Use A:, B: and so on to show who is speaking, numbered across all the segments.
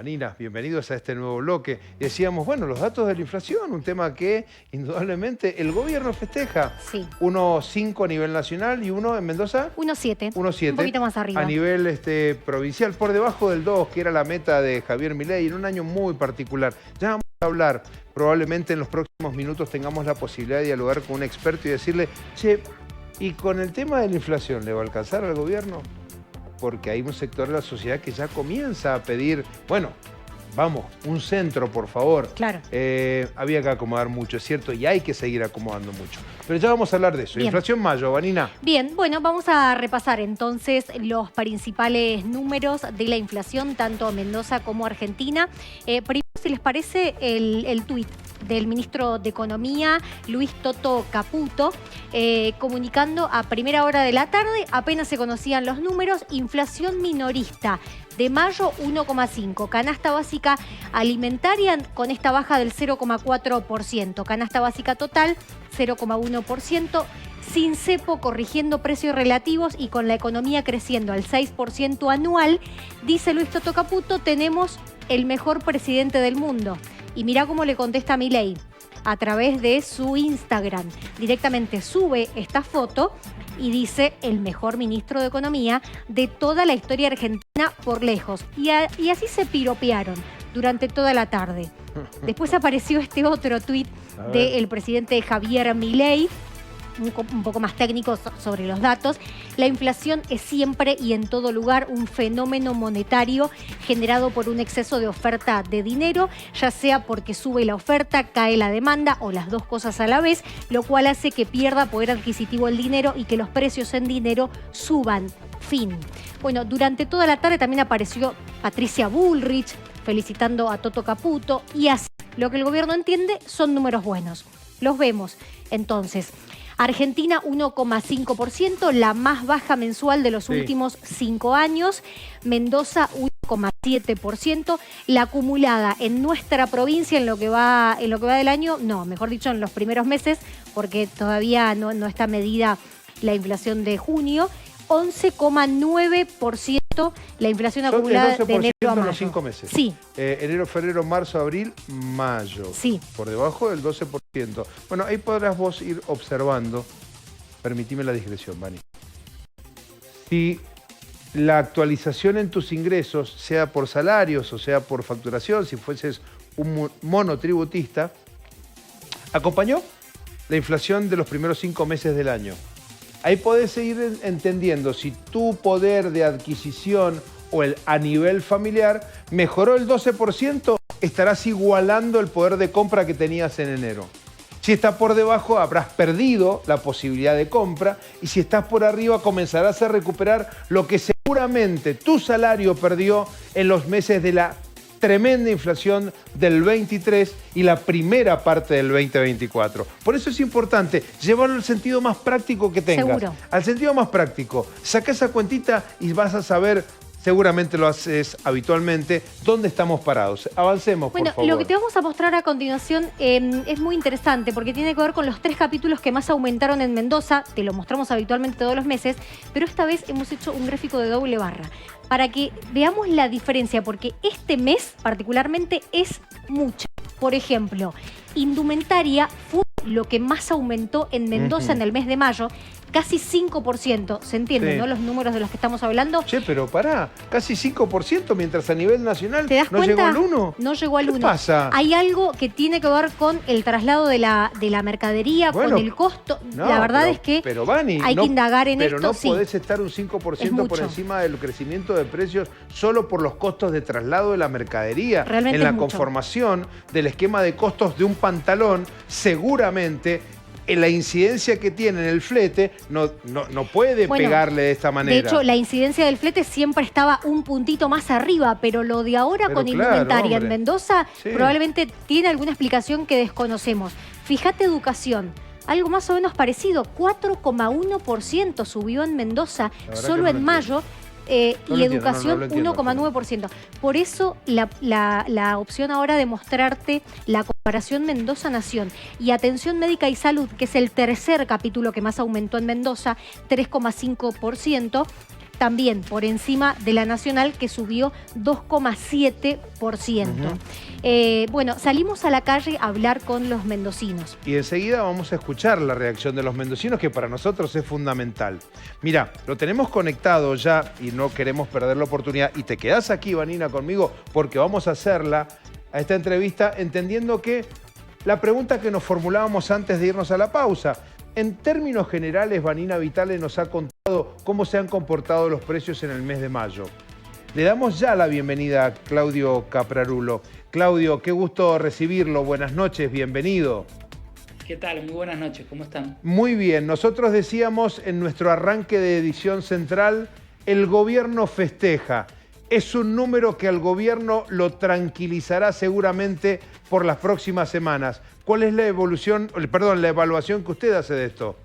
A: Vanina, bienvenidos a este nuevo bloque. Decíamos, bueno, los datos de la inflación, un tema que indudablemente el gobierno festeja.
B: Sí.
A: 1,5 a nivel nacional y uno en Mendoza.
B: 1,7.
A: 1,7.
B: Un poquito más arriba.
A: A nivel provincial, por debajo del 2, que era la meta de Javier Milei, en un año muy particular. Ya vamos a hablar, probablemente en los próximos minutos tengamos la posibilidad de dialogar con un experto y decirle, che, ¿y con el tema de la inflación le va a alcanzar al gobierno? Porque hay un sector de la sociedad que ya comienza a pedir, bueno, vamos, un centro, por favor.
B: Claro.
A: Había que acomodar mucho, es cierto, y hay que seguir acomodando mucho. Pero ya vamos a hablar de eso.
B: Bien.
A: Inflación mayo, Vanina.
B: Bien, bueno, vamos a repasar entonces los principales números de la inflación, tanto Mendoza como Argentina. Primero, si les parece, el tuit del ministro de Economía, Luis Toto Caputo, comunicando a primera hora de la tarde, apenas se conocían los números, inflación minorista de mayo 1,5, canasta básica alimentaria con esta baja del 0,4%, canasta básica total 0,1%, sin cepo corrigiendo precios relativos y con la economía creciendo al 6% anual, dice Luis Toto Caputo, tenemos el mejor presidente del mundo. Y mirá cómo le contesta Milei a través de su Instagram. Directamente sube esta foto y dice el mejor ministro de Economía de toda la historia argentina por lejos. Y así se piropearon durante toda la tarde. Después apareció este otro tuit del presidente Javier Milei, un poco más técnico sobre los datos. La inflación es siempre y en todo lugar un fenómeno monetario generado por un exceso de oferta de dinero, ya sea porque sube la oferta, cae la demanda o las dos cosas a la vez, lo cual hace que pierda poder adquisitivo el dinero y que los precios en dinero suban. Fin. Bueno, durante toda la tarde también apareció Patricia Bullrich felicitando a Toto Caputo y así. Lo que el gobierno entiende son números buenos. Los vemos. Entonces, Argentina 1,5%, la más baja mensual de los últimos 5 años. Mendoza 1,7%. La acumulada en nuestra provincia en lo que va del año, no, mejor dicho, en los primeros meses, porque todavía no está medida la inflación de junio. 11,9% la inflación acumulada de enero a mayo.
A: En los 5 meses.
B: Sí.
A: Enero, febrero, marzo, abril, mayo.
B: Sí.
A: Por debajo del 12%. Bueno, ahí podrás vos ir observando. Permitime la digresión, Vani. Si la actualización en tus ingresos, sea por salarios o sea por facturación, si fueses un monotributista, acompañó la inflación de los primeros 5 meses del año. Ahí podés seguir entendiendo si tu poder de adquisición o a nivel familiar mejoró el 12%, estarás igualando el poder de compra que tenías en enero. Si está por debajo, habrás perdido la posibilidad de compra y si estás por arriba, comenzarás a recuperar lo que seguramente tu salario perdió en los meses de la tremenda inflación del 23 y la primera parte del 2024. Por eso es importante llevarlo al sentido más práctico que tengas.
B: Seguro.
A: Al sentido más práctico. Saca esa cuentita y vas a saber, seguramente lo haces habitualmente, dónde estamos parados. Avancemos, por favor.
B: Bueno, lo que te vamos a mostrar a continuación es muy interesante porque tiene que ver con los 3 capítulos que más aumentaron en Mendoza. Te lo mostramos habitualmente todos los meses, pero esta vez hemos hecho un gráfico de doble barra para que veamos la diferencia, porque este mes particularmente es mucha. Por ejemplo, indumentaria fue lo que más aumentó en Mendoza en el mes de mayo, casi 5%. ¿Se entiende, no? Los números de los que estamos hablando.
A: Che, pero pará, casi 5%, mientras a nivel nacional
B: ¿Te das
A: no
B: cuenta?
A: llegó al 1%.
B: No llegó al 1%.
A: ¿Qué pasa?
B: Hay algo que tiene que ver con el traslado de la mercadería,
A: bueno,
B: con el costo.
A: No,
B: la verdad
A: pero,
B: es que
A: pero Vani,
B: hay que indagar en
A: pero
B: esto.
A: no
B: sí.
A: podés estar un 5% por encima del crecimiento de precios solo por los costos de traslado de la mercadería.
B: Realmente
A: en la
B: es mucho.
A: conformación del esquema de costos de un pantalón, seguramente la incidencia que tiene en el flete no puede pegarle de esta manera.
B: De hecho, la incidencia del flete siempre estaba un puntito más arriba, pero lo de ahora
A: Pero
B: con
A: claro,
B: indumentaria en
A: hombre.
B: Mendoza
A: Sí.
B: probablemente tiene alguna explicación que desconocemos. Fíjate educación. Algo más o menos parecido, 4,1% subió en Mendoza solo en mayo. Y educación 1,9%. Por eso la opción ahora de mostrarte la comparación Mendoza-Nación y atención médica y salud, que es el tercer capítulo que más aumentó en Mendoza, 3,5%. también por encima de la nacional, que subió 2,7%. Bueno, salimos a la calle a hablar con los mendocinos.
A: Y enseguida vamos a escuchar la reacción de los mendocinos, que para nosotros es fundamental. Mira, lo tenemos conectado ya y no queremos perder la oportunidad. Y te quedás aquí, Vanina, conmigo, porque vamos a hacerla, a esta entrevista, entendiendo que la pregunta que nos formulábamos antes de irnos a la pausa. En términos generales, Vanina Vitale nos ha contado cómo se han comportado los precios en el mes de mayo. Le damos ya la bienvenida a Claudio Caprarulo. Claudio, qué gusto recibirlo. Buenas noches, bienvenido.
C: ¿Qué tal? Muy buenas noches, ¿cómo están?
A: Muy bien. Nosotros decíamos en nuestro arranque de edición central, el gobierno festeja. Es un número que al gobierno lo tranquilizará seguramente por las próximas semanas. ¿Cuál es la evaluación que usted hace de esto?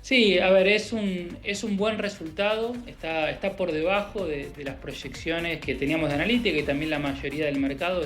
C: Sí, a ver, es un buen resultado, está por debajo de las proyecciones que teníamos de analítica y también la mayoría del mercado,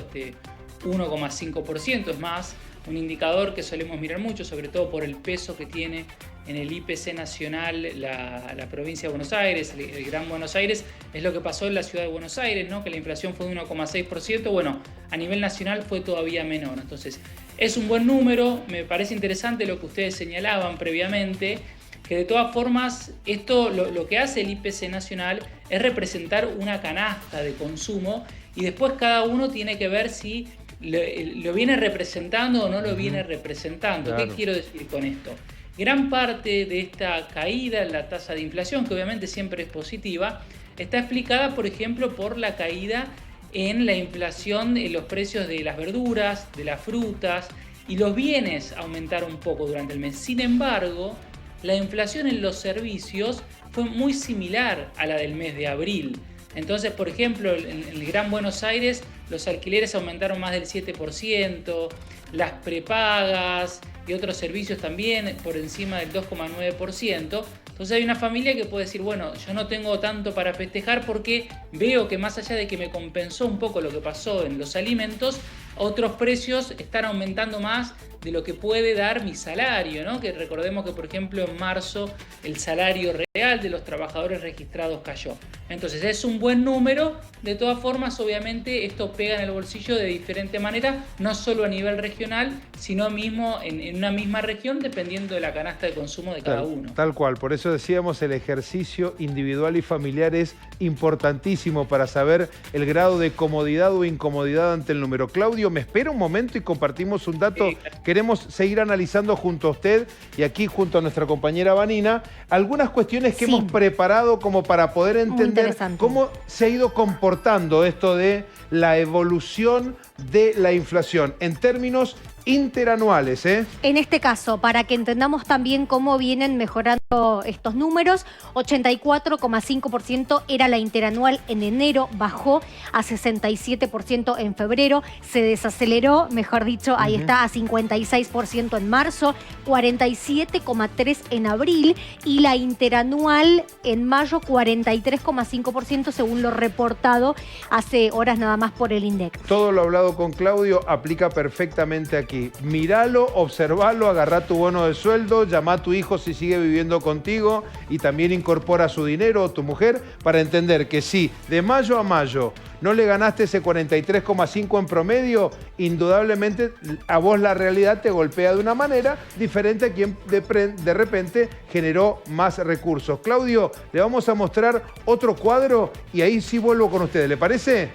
C: 1,5%, es más, un indicador que solemos mirar mucho, sobre todo por el peso que tiene en el IPC nacional la provincia de Buenos Aires, el Gran Buenos Aires. Es lo que pasó en la ciudad de Buenos Aires, ¿no? Que la inflación fue de 1,6%, bueno, a nivel nacional fue todavía menor. Entonces, es un buen número, me parece interesante lo que ustedes señalaban previamente, que de todas formas esto lo que hace el IPC nacional es representar una canasta de consumo y después cada uno tiene que ver si lo viene representando o no lo viene representando. Claro. ¿Qué quiero decir con esto? Gran parte de esta caída en la tasa de inflación, que obviamente siempre es positiva, está explicada, por ejemplo, por la caída en la inflación en los precios de las verduras, de las frutas, y los bienes aumentaron un poco durante el mes. Sin embargo, la inflación en los servicios fue muy similar a la del mes de abril. Entonces, por ejemplo, en el Gran Buenos Aires los alquileres aumentaron más del 7%, las prepagas y otros servicios también por encima del 2,9%. Entonces hay una familia que puede decir, bueno, yo no tengo tanto para festejar porque veo que más allá de que me compensó un poco lo que pasó en los alimentos, otros precios están aumentando más de lo que puede dar mi salario, ¿no? Que recordemos que, por ejemplo, en marzo el salario real de los trabajadores registrados cayó. Entonces es un buen número. De todas formas, obviamente, esto pega en el bolsillo de diferente manera, no solo a nivel regional, sino mismo en una misma región, dependiendo de la canasta de consumo de cada uno.
A: Tal cual. Por eso decíamos, el ejercicio individual y familiar es importantísimo para saber el grado de comodidad o incomodidad ante el número. Claudio, me espera un momento y compartimos un dato. Queremos seguir analizando junto a usted y aquí junto a nuestra compañera Vanina algunas cuestiones que hemos preparado como para poder entender cómo se ha ido comportando esto de la evolución de la inflación en términos interanuales, ¿eh?
B: En este caso, para que entendamos también cómo vienen mejorando estos números, 84,5% era la interanual en enero, bajó a 67% en febrero, se desaceleró, mejor dicho, ahí está, a 56% en marzo, 47,3% en abril y la interanual en mayo, 43,5% según lo reportado hace horas nada más por el INDEC.
A: Todo lo hablado con Claudio aplica perfectamente aquí. Míralo, observalo, agarrá tu bono de sueldo, llama a tu hijo si sigue viviendo contigo y también incorpora su dinero o tu mujer para entender que si de mayo a mayo no le ganaste ese 43,5 en promedio, indudablemente a vos la realidad te golpea de una manera diferente a quien de repente generó más recursos. Claudio, le vamos a mostrar otro cuadro y ahí sí vuelvo con ustedes, ¿le parece?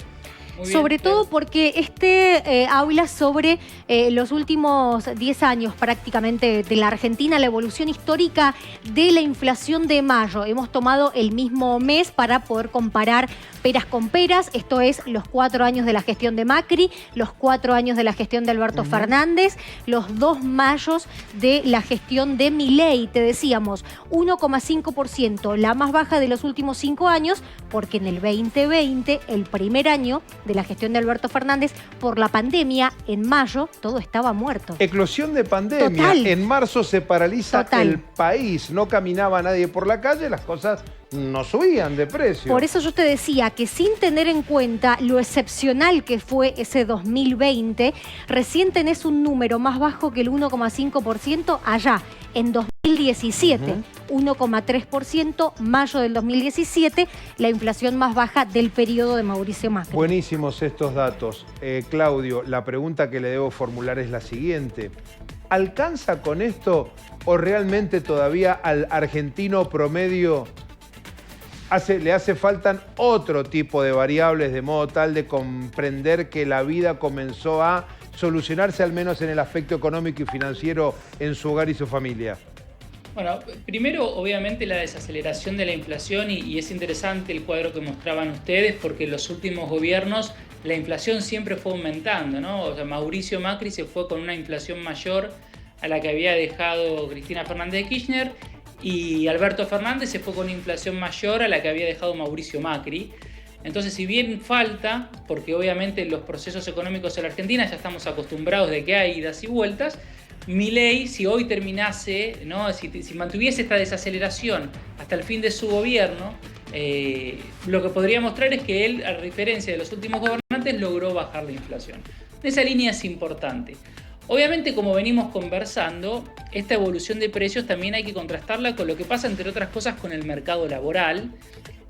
B: Sobre todo porque habla sobre los últimos 10 años prácticamente de la Argentina, la evolución histórica de la inflación de mayo. Hemos tomado el mismo mes para poder comparar peras con peras. Esto es los 4 años de la gestión de Macri, los 4 años de la gestión de Alberto Fernández, los 2 mayos de la gestión de Milei. Te decíamos, 1,5%, la más baja de los últimos 5 años, porque en el 2020, el primer año de la gestión de Alberto Fernández, por la pandemia, en mayo todo estaba muerto.
A: Eclosión de pandemia. Total. En marzo se paraliza el país, no caminaba nadie por la calle, las cosas no subían de precio.
B: Por eso yo te decía que sin tener en cuenta lo excepcional que fue ese 2020, recién tenés un número más bajo que el 1,5% allá, en 2019. 2017, 1,3%, mayo del 2017, la inflación más baja del periodo de Mauricio Macri.
A: Buenísimos estos datos. Claudio, la pregunta que le debo formular es la siguiente. ¿Alcanza con esto o realmente todavía al argentino promedio le hace falta otro tipo de variables de modo tal de comprender que la vida comenzó a solucionarse al menos en el aspecto económico y financiero en su hogar y su familia?
C: Bueno, primero obviamente la desaceleración de la inflación y es interesante el cuadro que mostraban ustedes porque en los últimos gobiernos la inflación siempre fue aumentando, ¿no? O sea, Mauricio Macri se fue con una inflación mayor a la que había dejado Cristina Fernández de Kirchner y Alberto Fernández se fue con una inflación mayor a la que había dejado Mauricio Macri. Entonces, si bien falta, porque obviamente los procesos económicos en la Argentina ya estamos acostumbrados de que hay idas y vueltas, Milei, si hoy terminase, ¿no? si mantuviese esta desaceleración hasta el fin de su gobierno, lo que podría mostrar es que él, a diferencia de los últimos gobernantes, logró bajar la inflación. Esa línea es importante. Obviamente, como venimos conversando, esta evolución de precios también hay que contrastarla con lo que pasa, entre otras cosas, con el mercado laboral.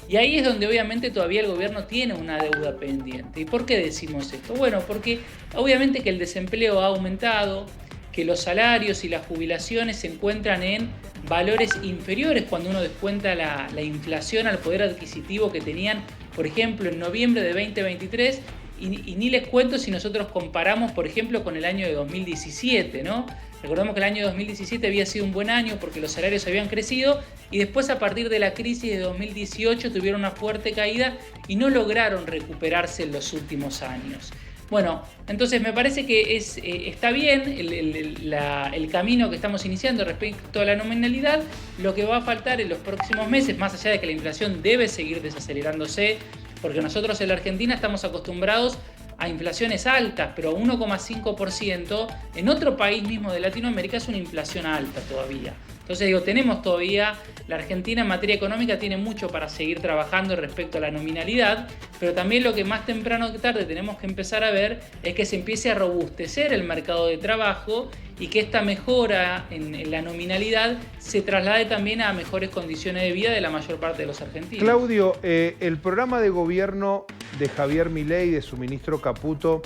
C: Y ahí es donde obviamente todavía el gobierno tiene una deuda pendiente. ¿Y por qué decimos esto? Bueno, porque obviamente que el desempleo ha aumentado, que los salarios y las jubilaciones se encuentran en valores inferiores cuando uno descuenta la inflación al poder adquisitivo que tenían, por ejemplo, en noviembre de 2023. Y ni les cuento si nosotros comparamos, por ejemplo, con el año de 2017, ¿no? Recordemos que el año 2017 había sido un buen año porque los salarios habían crecido y después a partir de la crisis de 2018 tuvieron una fuerte caída y no lograron recuperarse en los últimos años. Bueno, entonces me parece que está bien el camino que estamos iniciando respecto a la nominalidad. Lo que va a faltar en los próximos meses, más allá de que la inflación debe seguir desacelerándose, porque nosotros en la Argentina estamos acostumbrados a inflaciones altas, pero 1,5% en otro país mismo de Latinoamérica es una inflación alta todavía. Entonces digo, tenemos todavía, la Argentina en materia económica tiene mucho para seguir trabajando respecto a la nominalidad, pero también lo que más temprano que tarde tenemos que empezar a ver es que se empiece a robustecer el mercado de trabajo y que esta mejora en la nominalidad se traslade también a mejores condiciones de vida de la mayor parte de los argentinos.
A: Claudio, el programa de gobierno de Javier Milei, de su ministro Caputo,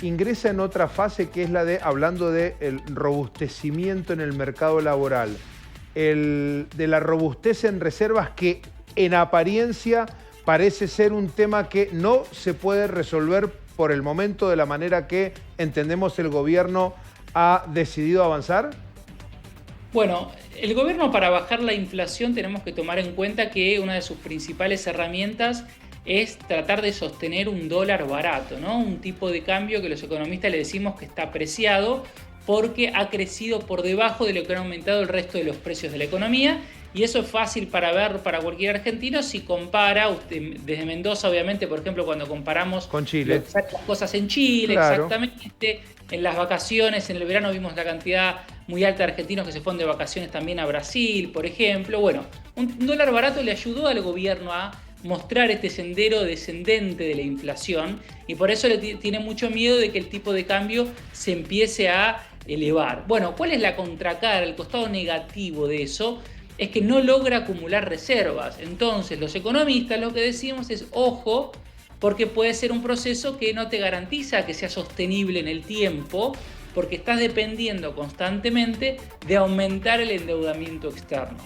A: ingresa en otra fase que es la de, hablando del robustecimiento en el mercado laboral, de la robustez en reservas que en apariencia parece ser un tema que no se puede resolver por el momento de la manera que entendemos el gobierno ha decidido avanzar?
C: Bueno, el gobierno, para bajar la inflación tenemos que tomar en cuenta que una de sus principales herramientas es tratar de sostener un dólar barato, ¿no? Un tipo de cambio que los economistas le decimos que está apreciado porque ha crecido por debajo de lo que han aumentado el resto de los precios de la economía. Y eso es fácil para ver para cualquier argentino si compara, usted, desde Mendoza obviamente, por ejemplo, cuando comparamos
A: con Chile,
C: las cosas en Chile,
A: claro.
C: Exactamente, en las vacaciones, en el verano vimos la cantidad muy alta de argentinos que se fueron de vacaciones también a Brasil, por ejemplo. Bueno, un dólar barato le ayudó al gobierno a mostrar este sendero descendente de la inflación y por eso le tiene mucho miedo de que el tipo de cambio se empiece a elevar. Bueno, ¿cuál es la contracara, el costado negativo de eso? Es que no logra acumular reservas. Entonces, los economistas lo que decimos es, ojo, porque puede ser un proceso que no te garantiza que sea sostenible en el tiempo, porque estás dependiendo constantemente de aumentar el endeudamiento externo.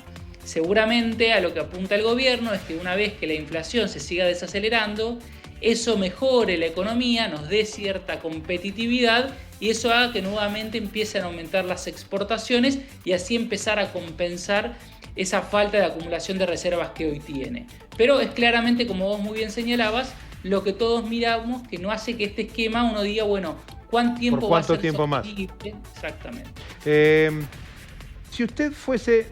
C: Seguramente a lo que apunta el gobierno es que una vez que la inflación se siga desacelerando, eso mejore la economía, nos dé cierta competitividad y eso haga que nuevamente empiecen a aumentar las exportaciones y así empezar a compensar esa falta de acumulación de reservas que hoy tiene. Pero es claramente, como vos muy bien señalabas, lo que todos miramos que no hace que este esquema uno diga, bueno, ¿cuánto tiempo va a ser sostenible? Exactamente.
A: Si usted fuese,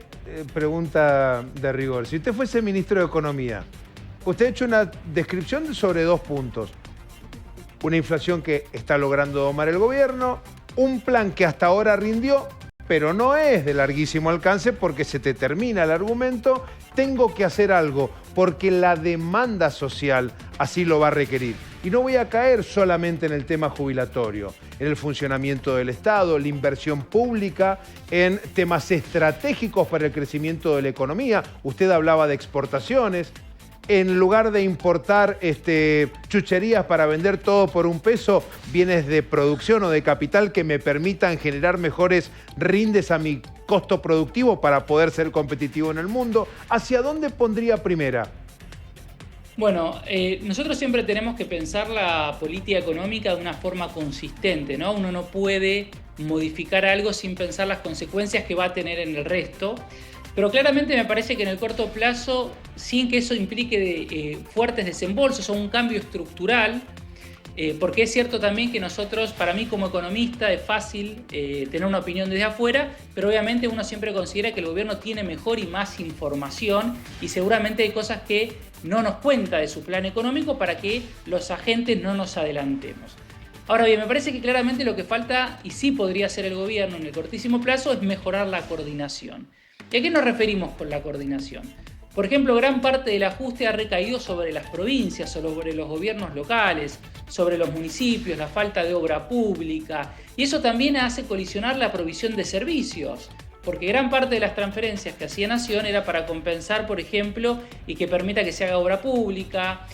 A: pregunta de rigor, si usted fuese ministro de Economía, usted ha hecho una descripción sobre 2 puntos. Una inflación que está logrando domar el gobierno, un plan que hasta ahora rindió pero no es de larguísimo alcance porque se te termina el argumento, tengo que hacer algo porque la demanda social así lo va a requerir. Y no voy a caer solamente en el tema jubilatorio, en el funcionamiento del Estado, la inversión pública, en temas estratégicos para el crecimiento de la economía. Usted hablaba de exportaciones. En lugar de importar chucherías para vender todo por $1, bienes de producción o de capital que me permitan generar mejores rindes a mi costo productivo para poder ser competitivo en el mundo. ¿Hacia dónde pondría primera?
C: Bueno, nosotros siempre tenemos que pensar la política económica de una forma consistente, ¿no? Uno no puede modificar algo sin pensar las consecuencias que va a tener en el resto. Pero claramente me parece que en el corto plazo, sin que eso implique fuertes desembolsos o un cambio estructural, porque es cierto también que nosotros, para mí como economista, es fácil tener una opinión desde afuera, pero obviamente uno siempre considera que el gobierno tiene mejor y más información y seguramente hay cosas que no nos cuenta de su plan económico para que los agentes no nos adelantemos. Ahora bien, me parece que claramente lo que falta, y sí podría hacer el gobierno en el cortísimo plazo, es mejorar la coordinación. ¿Y a qué nos referimos con la coordinación? Por ejemplo, gran parte del ajuste ha recaído sobre las provincias, sobre los gobiernos locales, sobre los municipios, la falta de obra pública, y eso también hace colisionar la provisión de servicios, porque gran parte de las transferencias que hacía Nación era para compensar, por ejemplo, y que permita que se haga obra pública,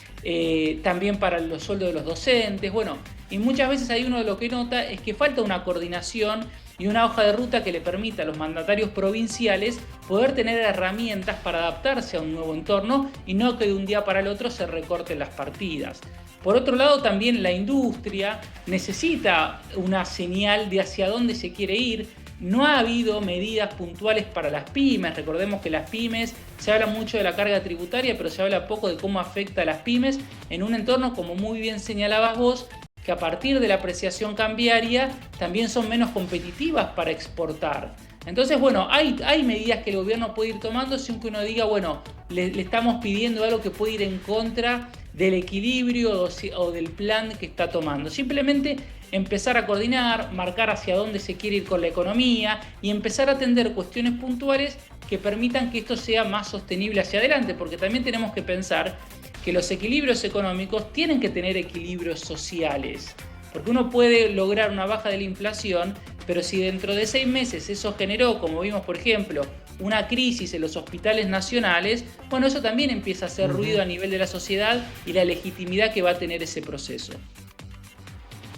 C: también para los sueldos de los docentes, bueno, y muchas veces ahí uno lo que nota es que falta una coordinación y una hoja de ruta que le permita a los mandatarios provinciales poder tener herramientas para adaptarse a un nuevo entorno y no que de un día para el otro se recorten las partidas. Por otro lado, también la industria necesita una señal de hacia dónde se quiere ir. No ha habido medidas puntuales para las pymes. Recordemos que las pymes, se habla mucho de la carga tributaria, pero se habla poco de cómo afecta a las pymes en un entorno, como muy bien señalabas vos, que a partir de la apreciación cambiaria también son menos competitivas para exportar. Entonces, bueno, hay medidas que el gobierno puede ir tomando sin que uno diga, bueno, le estamos pidiendo algo que puede ir en contra del equilibrio o del plan que está tomando. Simplemente empezar a coordinar, marcar hacia dónde se quiere ir con la economía y empezar a atender cuestiones puntuales que permitan que esto sea más sostenible hacia adelante, porque también tenemos que pensar que los equilibrios económicos tienen que tener equilibrios sociales, porque uno puede lograr una baja de la inflación, pero si dentro de 6 meses eso generó, como vimos por ejemplo, una crisis en los hospitales nacionales, bueno, eso también empieza a hacer ruido a nivel de la sociedad y la legitimidad que va a tener ese proceso.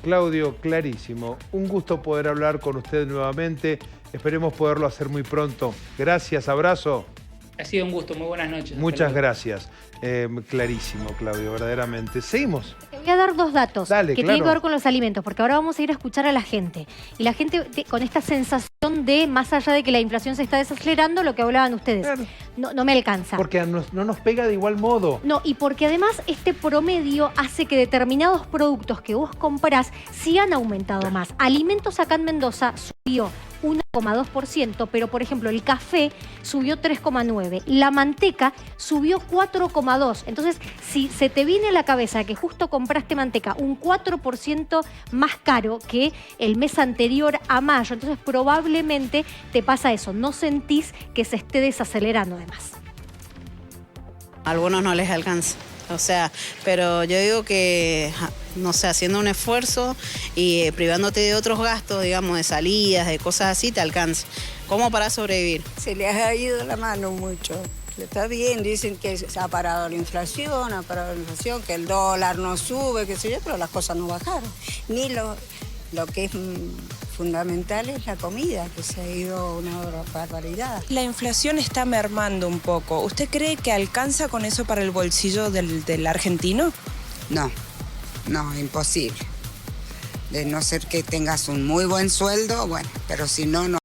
A: Claudio, clarísimo. Un gusto poder hablar con usted nuevamente. Esperemos poderlo hacer muy pronto. Gracias, abrazo.
C: Ha sido un gusto, muy buenas noches.
A: Muchas gracias. Clarísimo, Claudio, verdaderamente. Seguimos.
B: Te voy a dar 2 datos que
A: claro.
B: tienen que ver con los alimentos, porque ahora vamos a ir a escuchar a la gente. Y la gente con esta sensación de, más allá de que la inflación se está desacelerando, lo que hablaban ustedes,
A: Claro.
B: no me alcanza.
A: Porque no nos pega de igual modo.
B: No, y porque además este promedio hace que determinados productos que vos comprás sí han aumentado más. Alimentos acá en Mendoza subió 1,2%, pero por ejemplo el café subió 3,9%, la manteca subió 4,2%. Entonces, si se te viene a la cabeza que justo compraste manteca un 4% más caro que el mes anterior a mayo, entonces probablemente te pasa eso, no sentís que se esté desacelerando además.
D: A algunos no les alcanza. O sea, pero yo digo que, no sé, haciendo un esfuerzo y privándote de otros gastos, digamos, de salidas, de cosas así, te alcanza. ¿Cómo para sobrevivir?
E: Se les ha ido la mano mucho. Está bien, dicen que se ha parado la inflación, que el dólar no sube, qué sé yo, pero las cosas no bajaron. Ni lo que es fundamental es la comida, que se ha ido una barbaridad.
F: La inflación está mermando un poco. ¿Usted cree que alcanza con eso para el bolsillo del argentino?
G: No, imposible. De no ser que tengas un muy buen sueldo, bueno, pero si no, no.